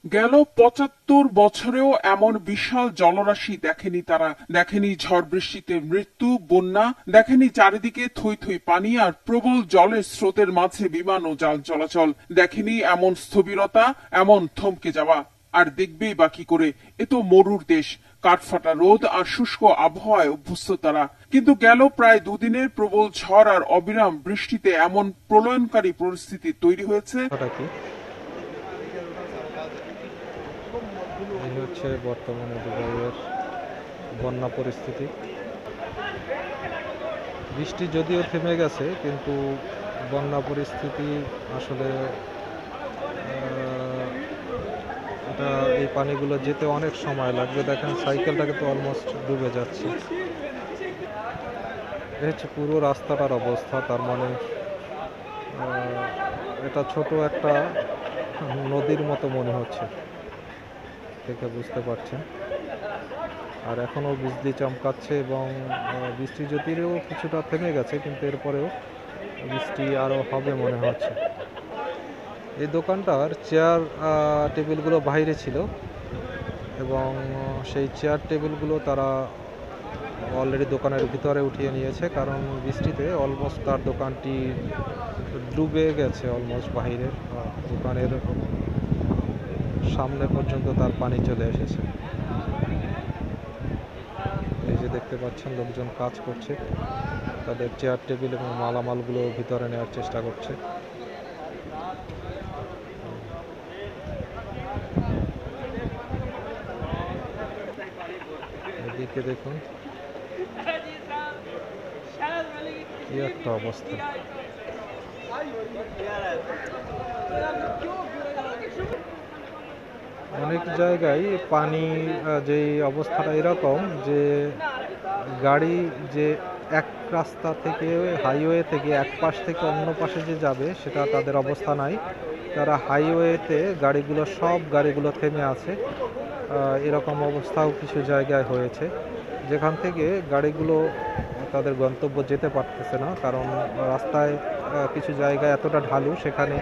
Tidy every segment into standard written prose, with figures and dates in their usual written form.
গেল ৭৫ বছরেও এমন বিশাল জলরাশি দেখেনি তারা। দেখেনি ঝড় বৃষ্টিতে মৃত্যু, বন্যা, দেখেনি চারিদিকে থই থই পানি আর প্রবল জলের স্রোতের মাঝে বিমান ও জাল চলাচল, দেখেনি এমন স্থবিরতা, এমন থমকে যাওয়া। আর দেখবেই বা কি করে? এ তো মরুর দেশ। কাঠফাটা রোদ আর শুষ্ক আবহাওয়ায় অভ্যস্ত তারা। কিন্তু গেল প্রায় দুদিনের প্রবল ঝড় আর অবিরাম বৃষ্টিতে এমন প্রলয়নকারী পরিস্থিতি তৈরি হয়েছে। কথাটা কি? এই হচ্ছে বর্তমানে দুবাইয়ের বন্যা পরিস্থিতি। বৃষ্টি যদিও থেমে গেছে, কিন্তু বন্যা পরিস্থিতি আসলে এটা এই পানিগুলো যেতে অনেক সময় লাগবে। দেখেন সাইকেলটাকে তো অলমোস্ট ডুবে যাচ্ছে। এই হচ্ছে পুরো রাস্তাটার অবস্থা। তার মানে এটা ছোট একটা নদীর মতো মনে হচ্ছে, দেখে বুঝতে পারছেন। আর এখনও বিজলি চমকাচ্ছে এবং বৃষ্টি যদিও কিছুটা থেমে গেছে, কিন্তু এরপরেও বৃষ্টি আরও হবে মনে হচ্ছে। এই দোকানটার চেয়ার টেবিলগুলো বাইরে ছিল এবং সেই চেয়ার টেবিলগুলো তারা অলরেডি দোকানের ভিতরে উঠিয়ে নিয়েছে, কারণ বৃষ্টিতে অলমোস্ট তার দোকানটি ডুবে গেছে। অলমোস্ট বাইরে দোকানের সামনে পর্যন্ত তার পানি চলে এসেছে। এই যে দেখতে পাচ্ছেন, লোকজন কাজ করছে, তাদের চেয়ার টেবিল এবং মালামালগুলো ভিতরে নেওয়ার চেষ্টা করছে। এদিকে দেখুন কি একটা অবস্থা। অনেক জায়গায় পানি যেই অবস্থাটা এরকম যে গাড়ি যে এক রাস্তা থেকে, হাইওয়ে থেকে এক পাশ থেকে অন্য পাশে যে যাবে, সেটা তাদের অবস্থা নাই। তারা হাইওয়েতে সব গাড়িগুলো থেমে আছে। এরকম অবস্থাও কিছু জায়গায় হয়েছে, যেখান থেকে গাড়িগুলো তাদের গন্তব্য যেতে পারতেছে না, কারণ রাস্তায় কিছু জায়গায় এতটা ঢালু, সেখানে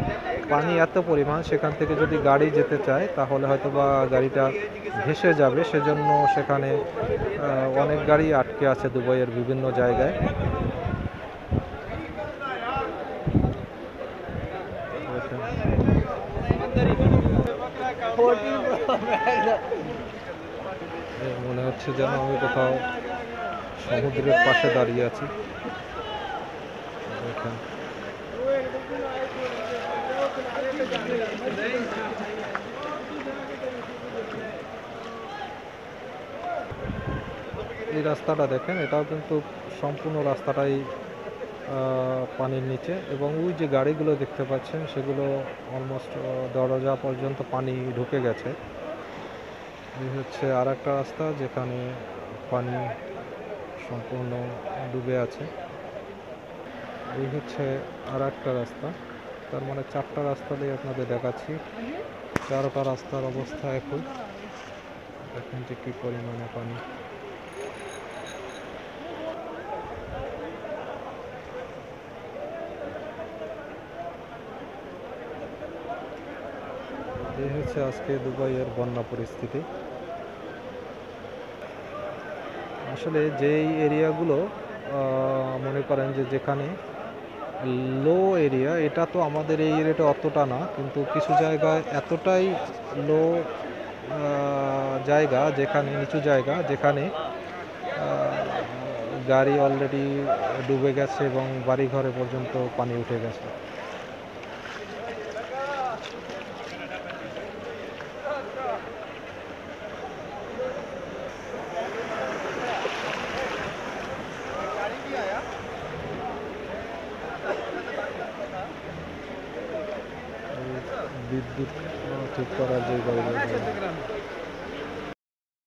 পানি এত পরিমাণ, সেখান থেকে যদি গাড়ি যেতে চায় তাহলে হয়তো বা গাড়িটা ভেসে যাবে। সেজন্য সেখানে অনেক গাড়ি আটকে আছে দুবাইয়ের বিভিন্ন জায়গায়। মনে হচ্ছে যেন আমি কোথাও সমুদ্রের পাশে দাঁড়িয়ে আছি। দেখেন এই রাস্তাটা দেখেন, এটাও কিন্তু সম্পূর্ণ রাস্তাটাই পানির নিচে, এবং ওই যে গাড়িগুলো দেখতে পাচ্ছেন সেগুলো অলমোস্ট দরজা পর্যন্ত পানি ঢুকে গেছে। এই হচ্ছে আর একটা রাস্তা যেখানে পানি সম্পূর্ণ ডুবে আছে। এই হচ্ছে আর একটা রাস্তা। তার মানে 4টা রাস্তা দিয়ে আপনাদের দেখাচ্ছি। 4টা রাস্তার অবস্থা একই। দেখেন যে কী পরিমাণে পানি। এই হচ্ছে আজকে দুবাইয়ের বন্যা পরিস্থিতি। আসলে যেই এরিয়াগুলো মনে করেন যে যেখানে লো এরিয়া, এটা তো আমাদের এই এরিয়াটা অতটা না, কিন্তু কিছু জায়গায় এতটাই লো জায়গা, যেখানে নিচু জায়গা, যেখানে গাড়ি অলরেডি ডুবে গেছে এবং বাড়িঘরে পর্যন্ত পানি উঠে গেছে। বিদ্যুৎ ঠিক করার যে গাড়িগুলো